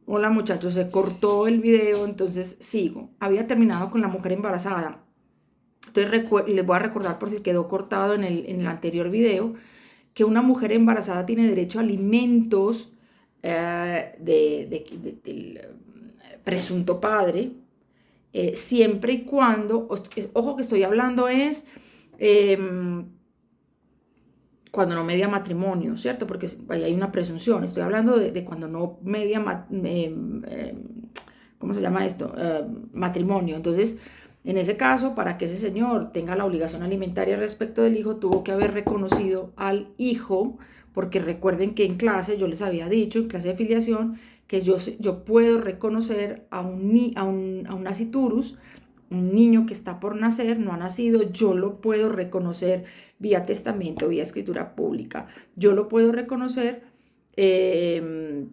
Hola muchachos, se cortó el video, entonces sigo. Había terminado con la mujer embarazada. Entonces les voy a recordar por si quedó cortado en el anterior video, que una mujer embarazada tiene derecho a alimentos del presunto padre, siempre y cuando, ojo que estoy hablando es em, cuando no media matrimonio, ¿cierto? Porque ahí hay una presunción. Estoy hablando de cuando no media, ¿cómo se llama esto? Matrimonio. Entonces, en ese caso, para que ese señor tenga la obligación alimentaria respecto del hijo, tuvo que haber reconocido al hijo, porque recuerden que en clase yo les había dicho, en clase de filiación, que yo puedo reconocer a un naciturus, un niño que está por nacer, no ha nacido, yo lo puedo reconocer vía testamento, vía escritura pública. Yo lo puedo reconocer eh,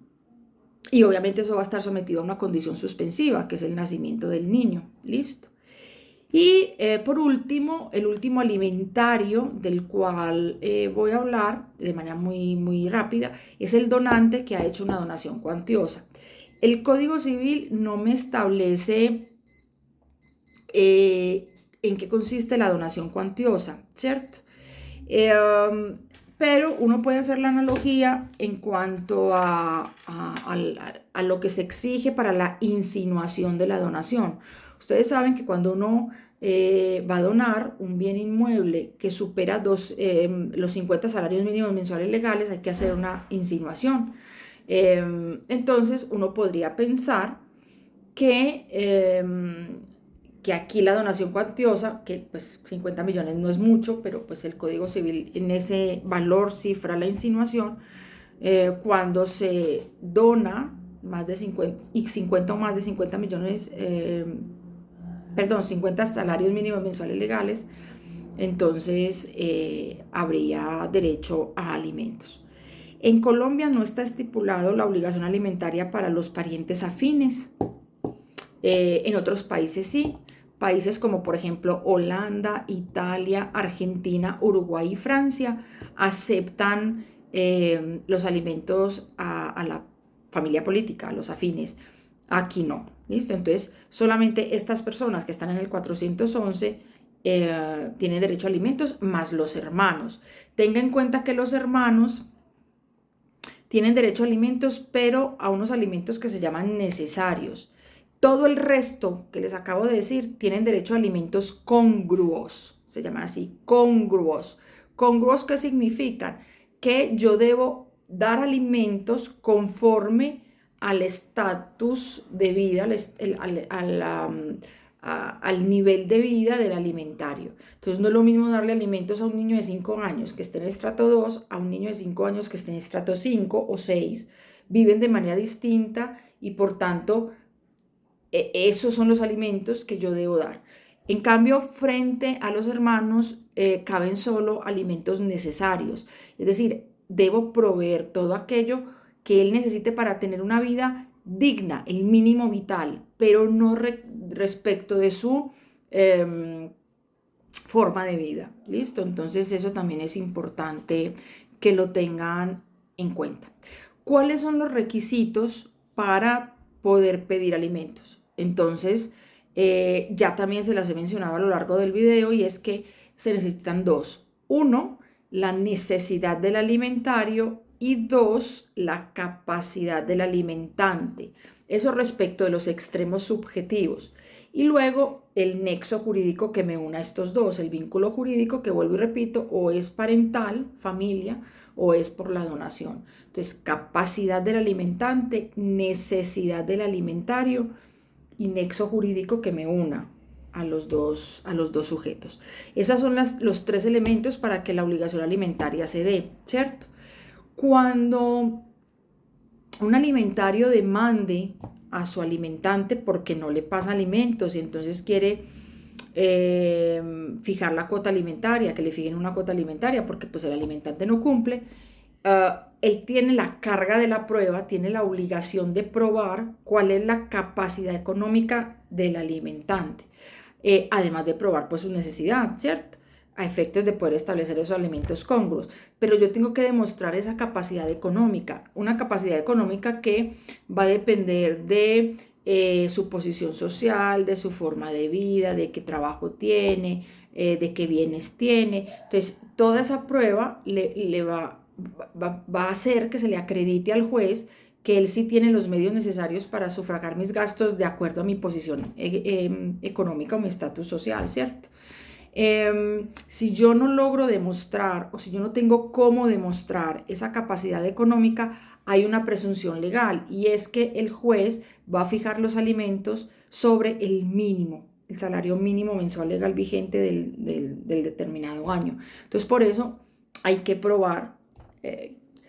y obviamente eso va a estar sometido a una condición suspensiva, que es el nacimiento del niño. Listo. Y por último, el último alimentario del cual voy a hablar de manera muy, muy rápida es el donante que ha hecho una donación cuantiosa. El Código Civil no me establece en qué consiste la donación cuantiosa, ¿cierto? Eh, pero uno puede hacer la analogía en cuanto a lo que se exige para la insinuación de la donación. Ustedes saben que cuando uno va a donar un bien inmueble que supera los 50 salarios mínimos mensuales legales, hay que hacer una insinuación. Entonces uno podría pensar que aquí la donación cuantiosa, que pues 50 millones no es mucho, pero pues el Código Civil en ese valor cifra la insinuación, cuando se dona más de 50 o más de 50 millones, perdón, 50 salarios mínimos mensuales legales, entonces habría derecho a alimentos. En Colombia no está estipulado la obligación alimentaria para los parientes afines. En otros países sí. Países como por ejemplo Holanda, Italia, Argentina, Uruguay y Francia aceptan los alimentos a la familia política, a los afines. Aquí no. ¿Listo? Entonces, solamente estas personas que están en el 411 tienen derecho a alimentos, más los hermanos. Tenga en cuenta que los hermanos tienen derecho a alimentos, pero a unos alimentos que se llaman necesarios. Todo el resto que les acabo de decir tienen derecho a alimentos congruos, se llaman así, congruos. ¿Congruos qué significan? Que yo debo dar alimentos conforme al estatus de vida, al nivel de vida del alimentario. Entonces no es lo mismo darle alimentos a un niño de 5 años que esté en estrato 2 a un niño de 5 años que esté en estrato 5 o 6. Viven de manera distinta y por tanto esos son los alimentos que yo debo dar. En cambio, frente a los hermanos, caben solo alimentos necesarios. Es decir, debo proveer todo aquello que él necesite para tener una vida digna, el mínimo vital, pero no respecto de su forma de vida. ¿Listo? Entonces eso también es importante que lo tengan en cuenta. ¿Cuáles son los requisitos para poder pedir alimentos? Entonces, ya también se las he mencionado a lo largo del video y es que se necesitan dos. Uno, la necesidad del alimentario y dos, la capacidad del alimentante. Eso respecto de los extremos subjetivos. Y luego el nexo jurídico que me una a estos dos, el vínculo jurídico que vuelvo y repito, o es parental, familia, o es por la donación. Entonces, capacidad del alimentante, necesidad del alimentario y nexo jurídico que me una a los dos sujetos. Esos son los tres elementos para que la obligación alimentaria se dé, ¿cierto? Cuando un alimentario demande a su alimentante porque no le pasa alimentos y entonces quiere fijar la cuota alimentaria, que le fijen una cuota alimentaria porque pues el alimentante no cumple, él tiene la carga de la prueba, tiene la obligación de probar cuál es la capacidad económica del alimentante, además de probar pues su necesidad, ¿cierto? a efectos de poder establecer esos alimentos congruos. Pero yo tengo que demostrar esa capacidad económica, una capacidad económica que va a depender de su posición social, de su forma de vida, de qué trabajo tiene, de qué bienes tiene. Entonces, toda esa prueba le va a hacer que se le acredite al juez que él sí tiene los medios necesarios para sufragar mis gastos de acuerdo a mi posición económica o mi estatus social, ¿cierto? Si yo no logro demostrar o si yo no tengo cómo demostrar esa capacidad económica, hay una presunción legal y es que el juez va a fijar los alimentos sobre el mínimo, el salario mínimo mensual legal vigente del determinado año. Entonces, por eso hay que probar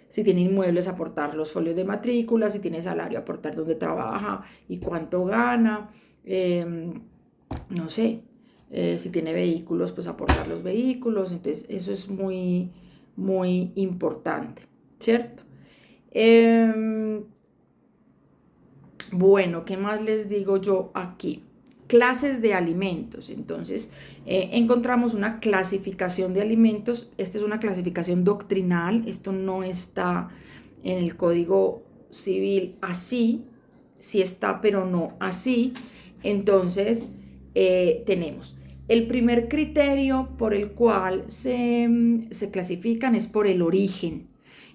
si tiene inmuebles, aportar los folios de matrícula, si tiene salario, aportar dónde trabaja y cuánto gana, no sé, si tiene vehículos, pues aportar los vehículos. Entonces, eso es muy, muy importante, ¿cierto? Bueno, ¿qué más les digo yo aquí? Clases de alimentos. Entonces, encontramos una clasificación de alimentos. Esta es una clasificación doctrinal. Esto no está en el Código Civil así. Sí está, pero no así. Entonces, tenemos el primer criterio por el cual se clasifican es por el origen.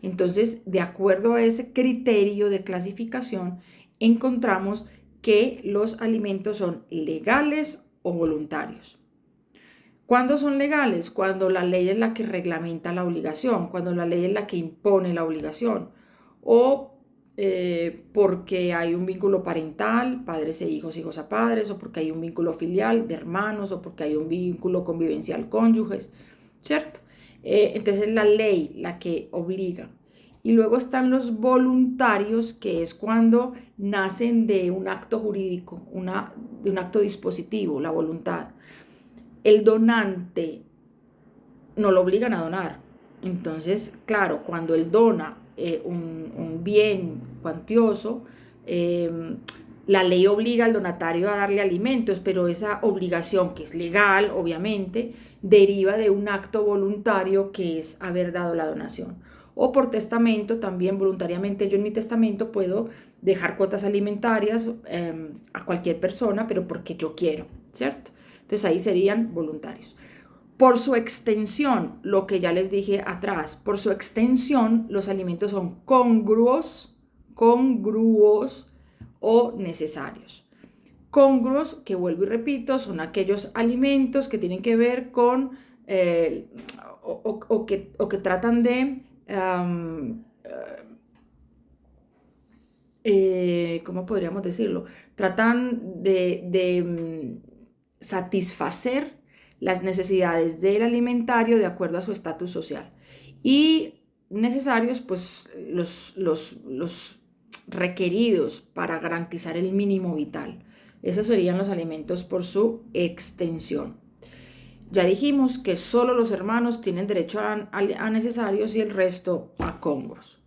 Entonces, de acuerdo a ese criterio de clasificación, encontramos que los alimentos son legales o voluntarios. ¿Cuándo son legales? Cuando la ley es la que reglamenta la obligación, cuando la ley es la que impone la obligación, o porque hay un vínculo parental, padres e hijos, hijos a padres, o porque hay un vínculo filial de hermanos, o porque hay un vínculo convivencial cónyuges, ¿cierto? Entonces es la ley la que obliga. Y luego están los voluntarios, que es cuando nacen de un acto jurídico, de un acto dispositivo, la voluntad. El donante no lo obligan a donar. Entonces, claro, cuando él dona un bien cuantioso, la ley obliga al donatario a darle alimentos, pero esa obligación, que es legal, obviamente, deriva de un acto voluntario que es haber dado la donación. O por testamento, también voluntariamente yo en mi testamento puedo dejar cuotas alimentarias a cualquier persona, pero porque yo quiero, ¿cierto? Entonces ahí serían voluntarios. Por su extensión, lo que ya les dije atrás, por su extensión los alimentos son congruos o necesarios. Congruos, que vuelvo y repito, son aquellos alimentos que tienen que ver con o que tratan de ¿cómo podríamos decirlo? Tratan de satisfacer las necesidades del alimentario de acuerdo a su estatus social. Y necesarios, pues los requeridos para garantizar el mínimo vital. Esos serían los alimentos por su extensión. Ya dijimos que solo los hermanos tienen derecho a necesarios y el resto a congruos.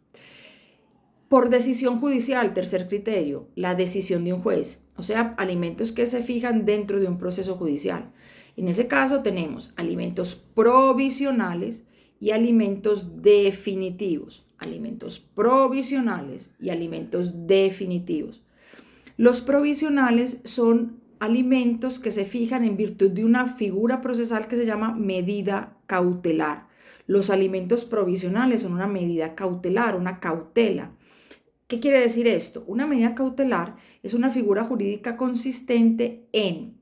Por decisión judicial, tercer criterio, la decisión de un juez, o sea, alimentos que se fijan dentro de un proceso judicial. En ese caso tenemos alimentos provisionales y alimentos definitivos. Alimentos provisionales y alimentos definitivos. Los provisionales son alimentos que se fijan en virtud de una figura procesal que se llama medida cautelar. Los alimentos provisionales son una medida cautelar, una cautela. ¿Qué quiere decir esto? Una medida cautelar es una figura jurídica consistente en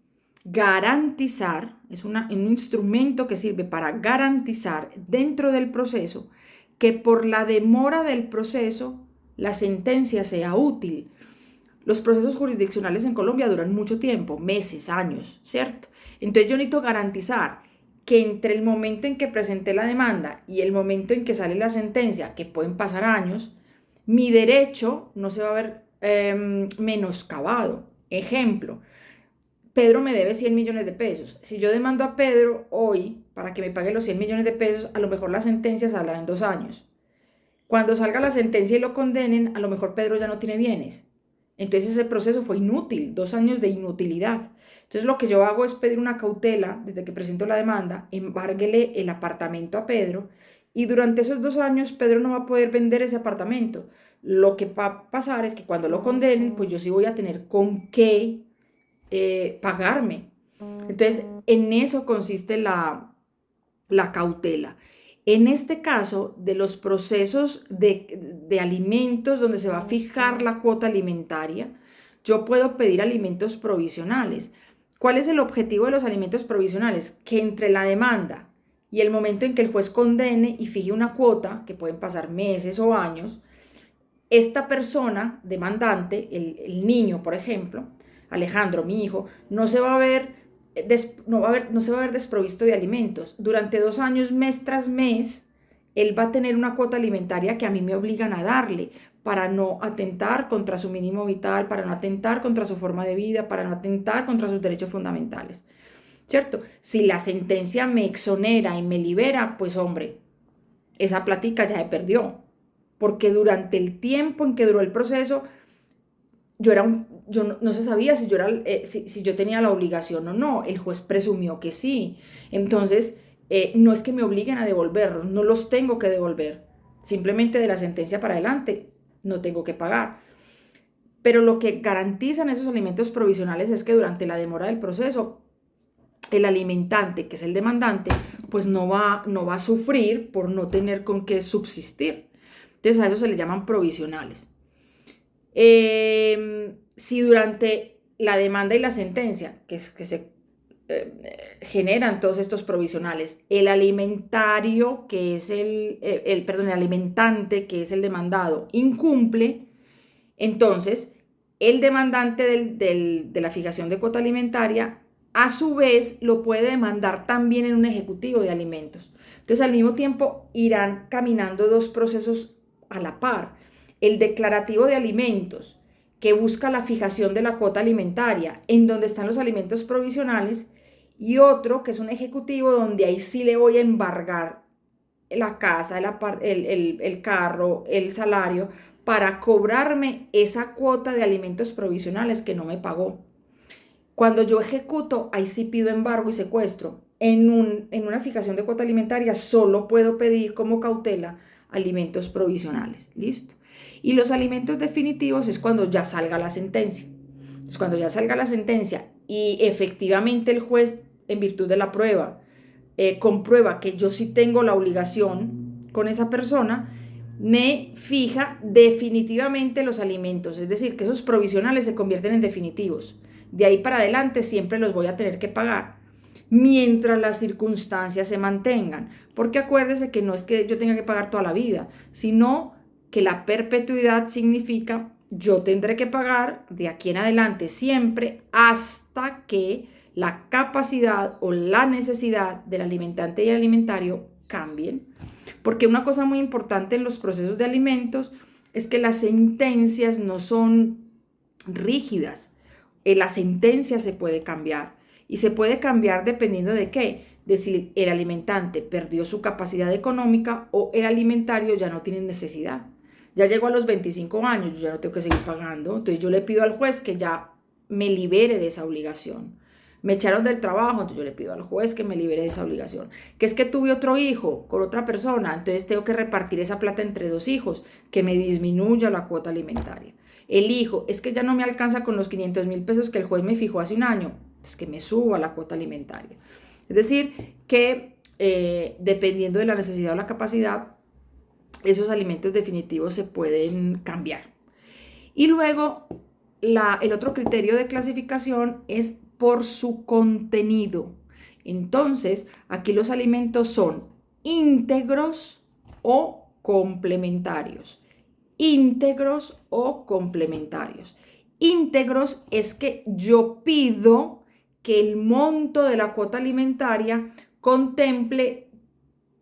garantizar, es un instrumento que sirve para garantizar dentro del proceso que por la demora del proceso la sentencia sea útil. Los procesos jurisdiccionales en Colombia duran mucho tiempo, meses, años, ¿cierto? Entonces yo necesito garantizar que entre el momento en que presenté la demanda y el momento en que sale la sentencia, que pueden pasar años, mi derecho no se va a ver menoscabado. Ejemplo, Pedro me debe 100 millones de pesos. Si yo demando a Pedro hoy para que me pague los 100 millones de pesos, a lo mejor la sentencia saldrá en 2 años. Cuando salga la sentencia y lo condenen, a lo mejor Pedro ya no tiene bienes. Entonces ese proceso fue inútil, 2 años de inutilidad. Entonces lo que yo hago es pedir una cautela desde que presento la demanda, embárguele el apartamento a Pedro y durante esos 2 años Pedro no va a poder vender ese apartamento. Lo que va a pasar es que cuando lo condenen, pues yo sí voy a tener con qué pagarme. Entonces, en eso consiste la cautela. En este caso, de los procesos de alimentos donde se va a fijar la cuota alimentaria, yo puedo pedir alimentos provisionales. ¿Cuál es el objetivo de los alimentos provisionales? Que entre la demanda y el momento en que el juez condene y fije una cuota, que pueden pasar meses o años, esta persona demandante, el niño, por ejemplo, Alejandro, mi hijo, no se va a ver desprovisto de alimentos. Durante 2 años, mes tras mes, él va a tener una cuota alimentaria que a mí me obligan a darle para no atentar contra su mínimo vital, para no atentar contra su forma de vida, para no atentar contra sus derechos fundamentales. ¿Cierto? Si la sentencia me exonera y me libera, pues hombre, esa plática ya se perdió. Porque durante el tiempo en que duró el proceso, yo no se sabía si si yo tenía la obligación o no. El juez presumió que sí. Entonces, no es que me obliguen a devolverlos, no los tengo que devolver. Simplemente de la sentencia para adelante no tengo que pagar. Pero lo que garantizan esos alimentos provisionales es que durante la demora del proceso, el alimentante, que es el demandante, pues no va a sufrir por no tener con qué subsistir. Entonces a eso se le llaman provisionales. Si durante la demanda y la sentencia, que se generan todos estos provisionales, el alimentario, que es el alimentante, que es el demandado, incumple, entonces el demandante de la fijación de cuota alimentaria, a su vez, lo puede demandar también en un ejecutivo de alimentos. Entonces, al mismo tiempo, irán caminando dos procesos a la par. El declarativo de alimentos, que busca la fijación de la cuota alimentaria, en donde están los alimentos provisionales, y otro, que es un ejecutivo, donde ahí sí le voy a embargar la casa, el carro, el salario, para cobrarme esa cuota de alimentos provisionales que no me pagó. Cuando yo ejecuto, ahí sí pido embargo y secuestro. En una fijación de cuota alimentaria solo puedo pedir como cautela alimentos provisionales. ¿Listo? Y los alimentos definitivos es cuando ya salga la sentencia. Entonces, cuando ya salga la sentencia y efectivamente el juez, en virtud de la prueba, comprueba que yo sí tengo la obligación con esa persona, me fija definitivamente los alimentos. Es decir, que esos provisionales se convierten en definitivos. De ahí para adelante siempre los voy a tener que pagar mientras las circunstancias se mantengan. Porque acuérdese que no es que yo tenga que pagar toda la vida, sino que la perpetuidad significa yo tendré que pagar de aquí en adelante siempre hasta que la capacidad o la necesidad del alimentante y el alimentario cambien. Porque una cosa muy importante en los procesos de alimentos es que las sentencias no son rígidas. La sentencia se puede cambiar y se puede cambiar dependiendo de qué, de si el alimentante perdió su capacidad económica o el alimentario ya no tiene necesidad. Ya llegó a los 25 años, yo ya no tengo que seguir pagando, entonces yo le pido al juez que ya me libere de esa obligación. Me echaron del trabajo, entonces yo le pido al juez que me libere de esa obligación. Que es que tuve otro hijo con otra persona, entonces tengo que repartir esa plata entre 2 hijos, que me disminuya la cuota alimentaria. El hijo, es que ya no me alcanza con los 500,000 pesos que el juez me fijó hace un año, pues que me suba la cuota alimentaria. Es decir, que dependiendo de la necesidad o la capacidad, esos alimentos definitivos se pueden cambiar. Y luego, el otro criterio de clasificación es por su contenido. Entonces, aquí los alimentos son íntegros o complementarios. Íntegros o complementarios. Íntegros es que yo pido que el monto de la cuota alimentaria contemple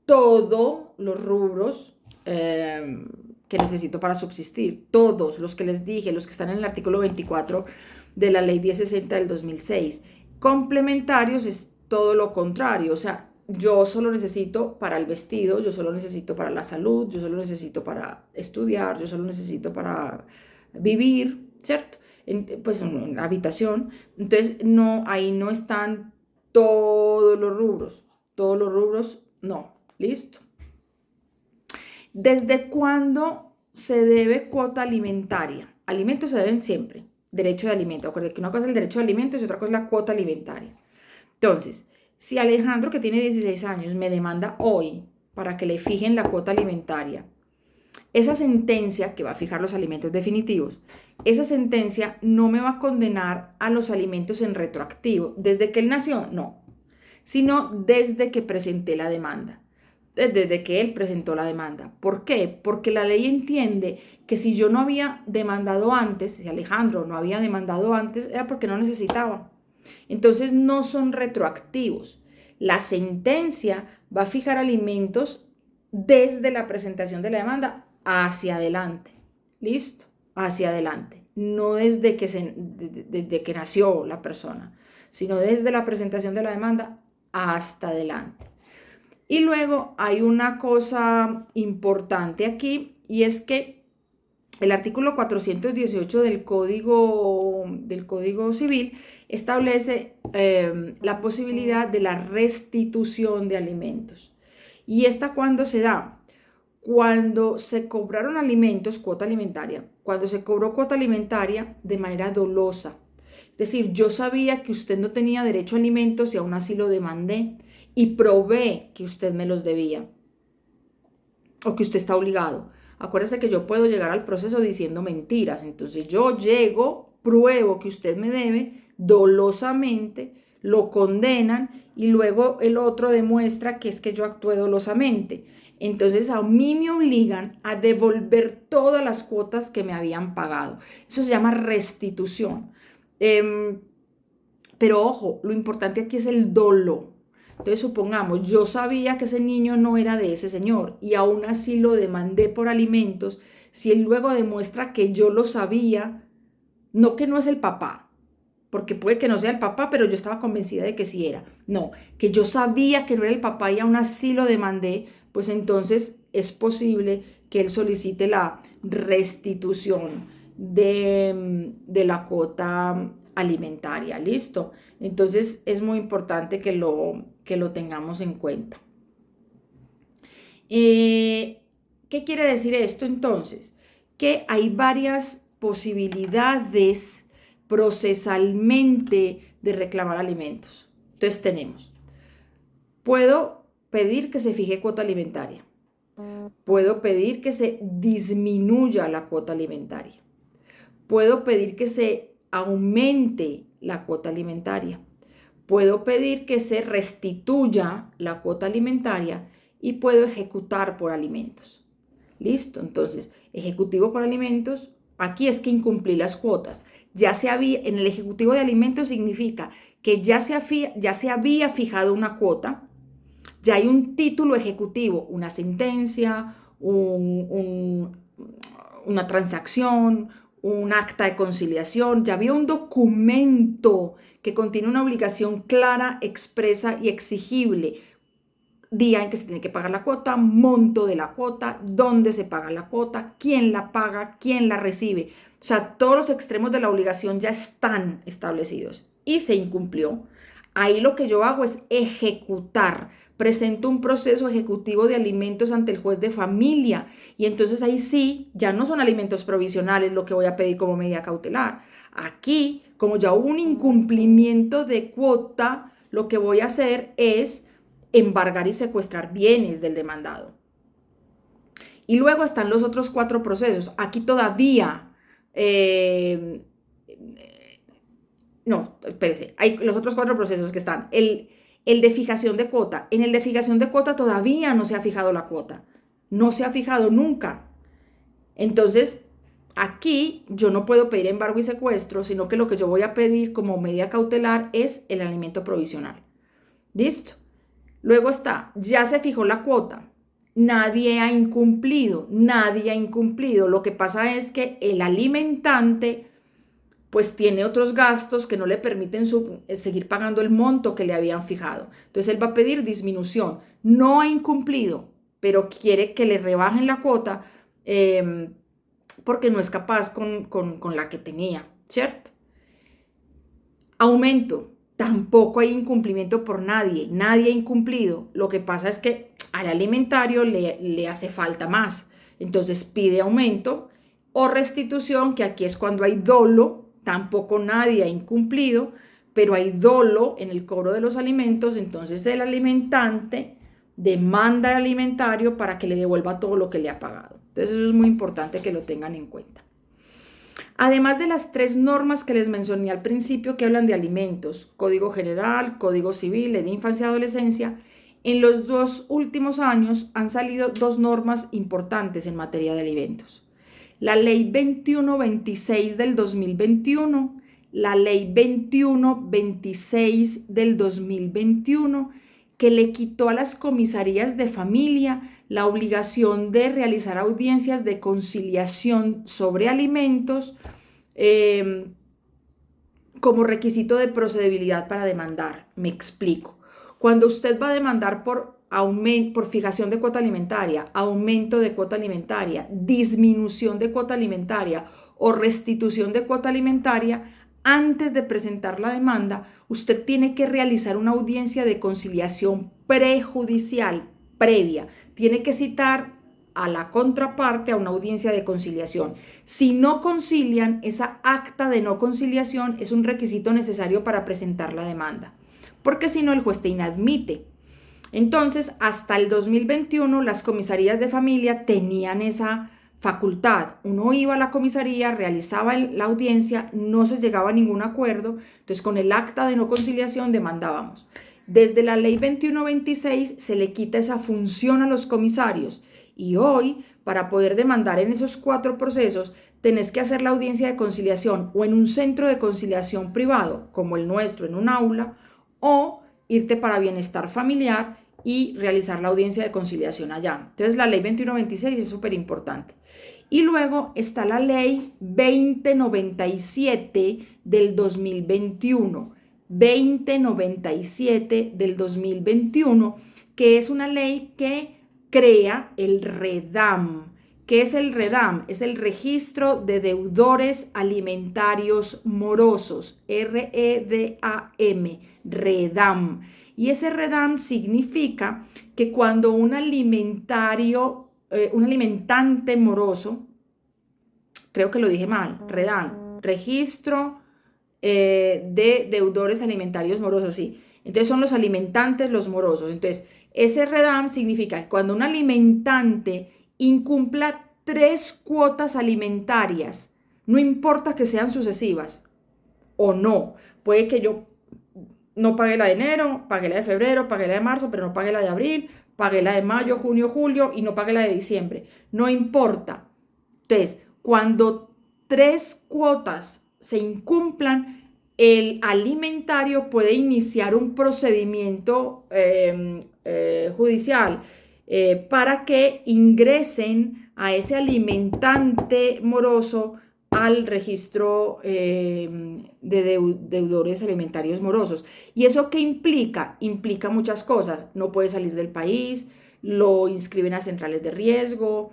todos los rubros que necesito para subsistir. Todos los que les dije, los que están en el artículo 24 de la ley 1060 del 2006. Complementarios es todo lo contrario, o sea, yo solo necesito para el vestido, yo solo necesito para la salud, yo solo necesito para estudiar, yo solo necesito para vivir, ¿cierto? pues en la habitación. Entonces, no, ahí no están todos los rubros, no, listo. ¿Desde cuándo se debe cuota alimentaria? Alimentos se deben siempre, derecho de alimento. Acuérdense que una cosa es el derecho de alimentos y otra cosa es la cuota alimentaria. Entonces, si Alejandro, que tiene 16 años, me demanda hoy para que le fijen la cuota alimentaria, esa sentencia que va a fijar los alimentos definitivos, esa sentencia no me va a condenar a los alimentos en retroactivo. ¿Desde que él nació? No, sino desde que presenté la demanda, desde que él presentó la demanda. ¿Por qué? Porque la ley entiende que si yo no había demandado antes, si Alejandro no había demandado antes, era porque no necesitaba. Entonces no son retroactivos. La sentencia va a fijar alimentos desde la presentación de la demanda hacia adelante. ¿Listo? Hacia adelante. No desde que nació la persona, sino desde la presentación de la demanda hasta adelante. Y luego hay una cosa importante aquí, y es que el artículo 418 del Código Civil establece la posibilidad de la restitución de alimentos. ¿Y esta cuándo se da? Cuando se cobraron alimentos, cuota alimentaria, cuando se cobró cuota alimentaria de manera dolosa. Es decir, yo sabía que usted no tenía derecho a alimentos y aún así lo demandé y probé que usted me los debía o que usted está obligado. Acuérdese que yo puedo llegar al proceso diciendo mentiras. Entonces yo llego, pruebo que usted me debe dolosamente, lo condenan y luego el otro demuestra que es que yo actué dolosamente. Entonces a mí me obligan a devolver todas las cuotas que me habían pagado. Eso se llama restitución. Pero ojo, lo importante aquí es el dolo. Entonces supongamos, yo sabía que ese niño no era de ese señor y aún así lo demandé por alimentos. Si él luego demuestra que yo lo sabía, no que no es el papá, porque puede que no sea el papá, pero yo estaba convencida de que sí era. No, que yo sabía que no era el papá y aún así lo demandé, pues entonces es posible que él solicite la restitución de la cuota alimentaria. ¿Listo? Entonces es muy importante que lo tengamos en cuenta. ¿Qué quiere decir esto entonces? Que hay varias posibilidades procesalmente de reclamar alimentos. Entonces tenemos, puedo pedir que se fije cuota alimentaria, puedo pedir que se disminuya la cuota alimentaria, puedo pedir que se aumente la cuota alimentaria, puedo pedir que se restituya la cuota alimentaria y puedo ejecutar por alimentos. ¿Listo? Entonces, ejecutivo por alimentos, aquí es que incumplí las cuotas. Ya se había, en el ejecutivo de alimentos significa que ya se había fijado una cuota, ya hay un título ejecutivo, una sentencia, una transacción, un acta de conciliación, ya había un documento que contiene una obligación clara, expresa y exigible. Día en que se tiene que pagar la cuota, monto de la cuota, dónde se paga la cuota, quién la paga, quién la recibe. O sea, todos los extremos de la obligación ya están establecidos y se incumplió. Ahí lo que yo hago es ejecutar. Presento un proceso ejecutivo de alimentos ante el juez de familia y entonces ahí sí, ya no son alimentos provisionales lo que voy a pedir como medida cautelar. Aquí, como ya hubo un incumplimiento de cuota, lo que voy a hacer es embargar y secuestrar bienes del demandado. Y luego están los otros 4 procesos. Aquí todavía, no, espérese, hay los otros 4 procesos que están. El de fijación de cuota. En el de fijación de cuota todavía no se ha fijado la cuota. No se ha fijado nunca. Entonces, aquí yo no puedo pedir embargo y secuestro, sino que lo que yo voy a pedir como medida cautelar es el alimento provisional. ¿Listo? Luego está, ya se fijó la cuota, nadie ha incumplido. Lo que pasa es que el alimentante pues tiene otros gastos que no le permiten seguir pagando el monto que le habían fijado. Entonces él va a pedir disminución. No ha incumplido, pero quiere que le rebajen la cuota porque no es capaz con la que tenía. ¿cierto? Aumento, tampoco hay incumplimiento por nadie, nadie ha incumplido. Lo que pasa es que al alimentario le hace falta más, entonces pide aumento o restitución, que aquí es cuando hay dolo, tampoco nadie ha incumplido, pero hay dolo en el cobro de los alimentos, entonces el alimentante demanda al alimentario para que le devuelva todo lo que le ha pagado. Entonces eso es muy importante que lo tengan en cuenta. Además de las 3 normas que les mencioné al principio que hablan de alimentos, Código General, Código Civil, Ley de Infancia y Adolescencia, en los 2 últimos años han salido 2 normas importantes en materia de alimentos. La Ley 2126 del 2021, la Ley 2126 del 2021, que le quitó a las comisarías de familia la obligación de realizar audiencias de conciliación sobre alimentos como requisito de procedibilidad para demandar. Me explico. Cuando usted va a demandar por fijación de cuota alimentaria, aumento de cuota alimentaria, disminución de cuota alimentaria o restitución de cuota alimentaria, antes de presentar la demanda, usted tiene que realizar una audiencia de conciliación prejudicial previa. Tiene que citar a la contraparte a una audiencia de conciliación. Si no concilian, esa acta de no conciliación es un requisito necesario para presentar la demanda, porque si no, el juez te inadmite. Entonces, hasta el 2021, las comisarías de familia tenían esa facultad. Uno iba a la comisaría, realizaba la audiencia, no se llegaba a ningún acuerdo, entonces con el acta de no conciliación demandábamos. Desde la ley 2126 se le quita esa función a los comisarios y hoy, para poder demandar en esos 4 procesos, tenés que hacer la audiencia de conciliación o en un centro de conciliación privado, como el nuestro, en un aula, o irte para bienestar familiar y realizar la audiencia de conciliación allá. Entonces la ley 2126 es súper importante. Y luego está la ley 2097 del 2021, 2097 del 2021, que es una ley que crea el REDAM. ¿Qué es el REDAM? Es el Registro de Deudores Alimentarios Morosos, R-E-D-A-M, REDAM. Y ese REDAM significa que cuando un alimentante moroso, creo que lo dije mal, REDAM, Registro de Deudores Alimentarios Morosos, sí. Entonces son los alimentantes, los morosos. Entonces, ese REDAM significa que cuando un alimentante incumpla 3 cuotas alimentarias, no importa que sean sucesivas o no, puede que yo no pague la de enero, pague la de febrero, pague la de marzo, pero no pague la de abril, pague la de mayo, junio, julio y no pague la de diciembre, no importa. Entonces, cuando 3 cuotas se incumplan, el alimentario puede iniciar un procedimiento judicial para que ingresen a ese alimentante moroso al registro de deudores alimentarios morosos. ¿Y eso qué implica? Implica muchas cosas. No puede salir del país, lo inscriben a centrales de riesgo,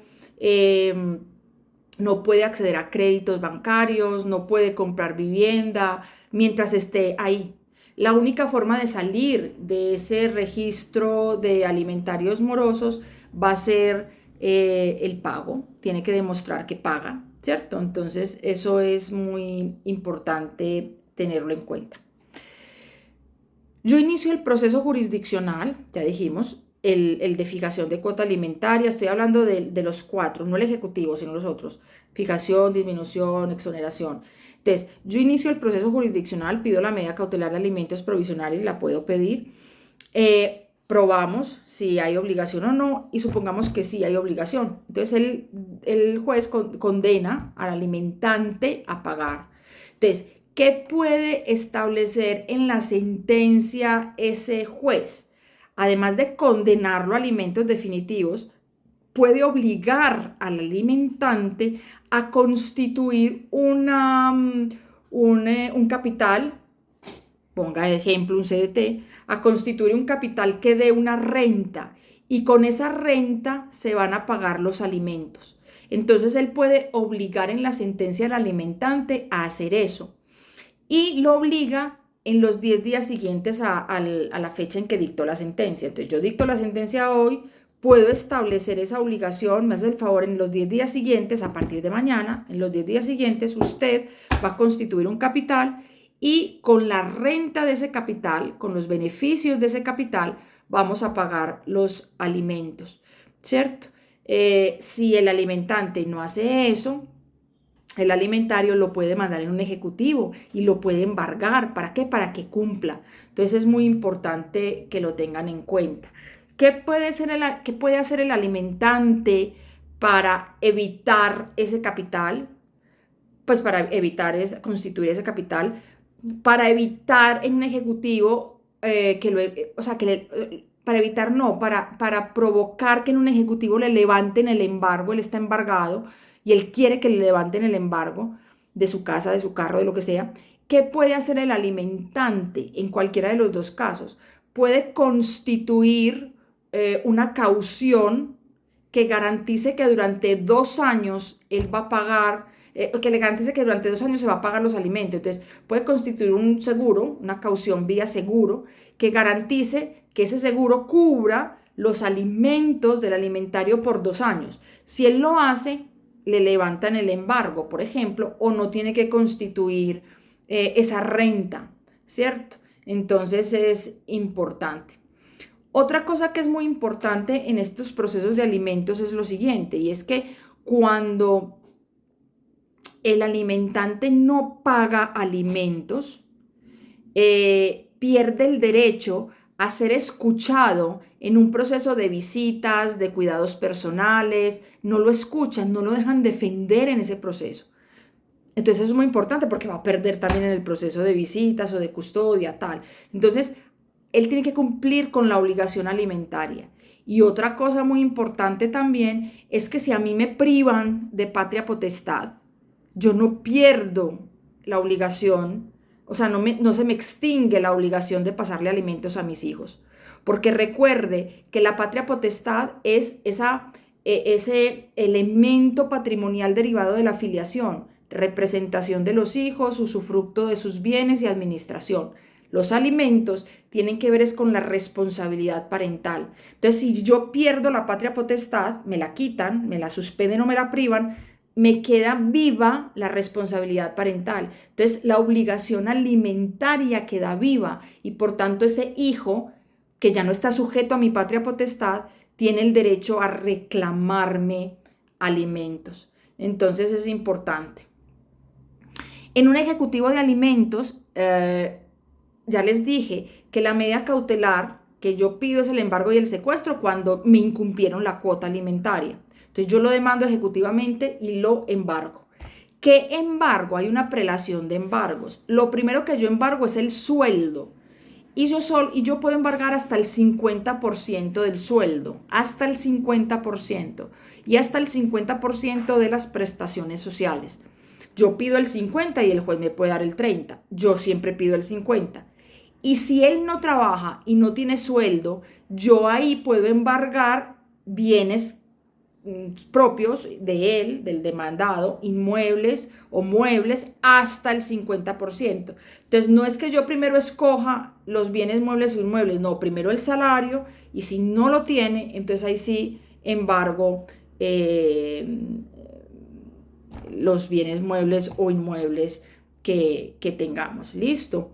no puede acceder a créditos bancarios, no puede comprar vivienda mientras esté ahí. La única forma de salir de ese registro de alimentarios morosos va a ser el pago. Tiene que demostrar que paga, ¿cierto? Entonces, eso es muy importante tenerlo en cuenta. Yo inicio el proceso jurisdiccional, ya dijimos, el de fijación de cuota alimentaria. Estoy hablando de los 4, no el ejecutivo, sino los otros. Fijación, disminución, exoneración. Entonces, yo inicio el proceso jurisdiccional, pido la medida cautelar de alimentos provisionales, la puedo pedir. Probamos si hay obligación o no y supongamos que sí hay obligación. Entonces, el juez condena al alimentante a pagar. Entonces, ¿qué puede establecer en la sentencia ese juez? Además de condenarlo a alimentos definitivos, puede obligar al alimentante a constituir un capital, ponga de ejemplo un CDT, a constituir un capital que dé una renta y con esa renta se van a pagar los alimentos. Entonces él puede obligar en la sentencia al alimentante a hacer eso y lo obliga en los 10 días siguientes a la fecha en que dictó la sentencia. Entonces yo dicto la sentencia hoy, puedo establecer esa obligación, me hace el favor, en los 10 días siguientes, a partir de mañana, en los 10 días siguientes usted va a constituir un capital y con la renta de ese capital, con los beneficios de ese capital, vamos a pagar los alimentos, ¿cierto? Si el alimentante no hace eso, el alimentario lo puede mandar en un ejecutivo y lo puede embargar. ¿Para qué? Para que cumpla. Entonces es muy importante que lo tengan en cuenta. ¿Qué puede hacer el alimentante para evitar ese capital? Pues para evitar constituir ese capital, para evitar en un ejecutivo para provocar que en un ejecutivo le levanten el embargo. Él está embargado y él quiere que le levanten el embargo de su casa, de su carro, de lo que sea. ¿Qué puede hacer el alimentante en cualquiera de los dos casos? Puede constituir una caución que garantice que durante 2 años él va a pagar, que le garantice que durante 2 años se va a pagar los alimentos. Entonces puede constituir un seguro, una caución vía seguro, que garantice que ese seguro cubra los alimentos del alimentario por 2 años. Si él lo hace, le levantan el embargo, por ejemplo, o no tiene que constituir esa renta, ¿cierto? Entonces es importante. Otra cosa que es muy importante en estos procesos de alimentos es lo siguiente, y es que cuando el alimentante no paga alimentos, pierde el derecho a ser escuchado en un proceso de visitas, de cuidados personales. No lo escuchan, no lo dejan defender en ese proceso. Entonces eso es muy importante porque va a perder también en el proceso de visitas o de custodia, tal. Entonces él tiene que cumplir con la obligación alimentaria. Y otra cosa muy importante también es que si a mí me privan de patria potestad, yo no pierdo la obligación, o sea, no se me extingue la obligación de pasarle alimentos a mis hijos. Porque recuerde que la patria potestad es ese elemento patrimonial derivado de la filiación, representación de los hijos, usufructo de sus bienes y administración. Los alimentos tienen que ver es con la responsabilidad parental. Entonces, si yo pierdo la patria potestad, me la quitan, me la suspenden o me la privan, me queda viva la responsabilidad parental. Entonces, la obligación alimentaria queda viva y por tanto ese hijo que ya no está sujeto a mi patria potestad tiene el derecho a reclamarme alimentos. Entonces, es importante. En un ejecutivo de alimentos, ya les dije que la medida cautelar que yo pido es el embargo y el secuestro cuando me incumplieron la cuota alimentaria. Entonces yo lo demando ejecutivamente y lo embargo. ¿Qué embargo? Hay una prelación de embargos. Lo primero que yo embargo es el sueldo. Y yo puedo embargar hasta el 50% del sueldo, hasta el 50% y hasta el 50% de las prestaciones sociales. Yo pido el 50 y el juez me puede dar el 30. Yo siempre pido el 50. Y si él no trabaja y no tiene sueldo, yo ahí puedo embargar bienes propios de él, del demandado, inmuebles o muebles, hasta el 50%. Entonces, no es que yo primero escoja los bienes muebles o inmuebles, no, primero el salario, y si no lo tiene, entonces ahí sí embargo los bienes muebles o inmuebles que tengamos. Listo.